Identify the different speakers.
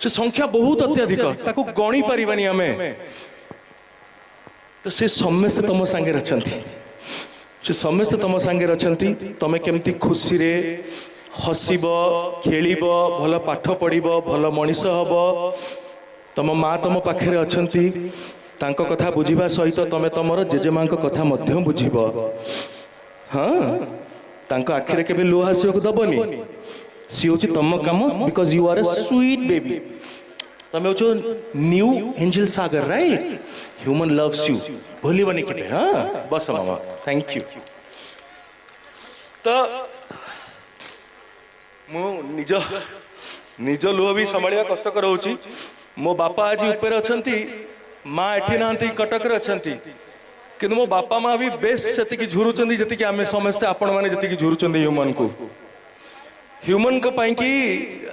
Speaker 1: से संख्या बहुत अत्यधिक ताको गणी पारिबानी आमे तो से समस्त तुम सांगे अछंती से समस्त तुम सांगे अछंती तमे केमती खुशी रे हसीब खेलिब भल पाठ पढ़िब भल मनीष हब तुम माँ तुम पाखे अछंती तांको कथा बुझिबा सहित तमे तमर जेजेमां कथा मध्य बुझिब हाँ तांको आखिरे केबे लुह हसिबा दबनी सी हूँ तुम कम because you are a sweet baby तमें हो न्यू एंजल सागर राइट ह्यूमन लव्स यू भूलबनी के हाँ बस मामा थैंक यू तो मु निज निज लुह भी संभालिया कष्टकर होची मो बापा आज ऊपर अछंती माँ एठी नांती कटक रे अछंती किंतु मो बापा माँ भी बेस सेतिकी झुरुचंदी जतिकी आमे समस्त आपण माने जतिकी झुरुचंदी ह्यूमन को ह्यूमन को पाई कि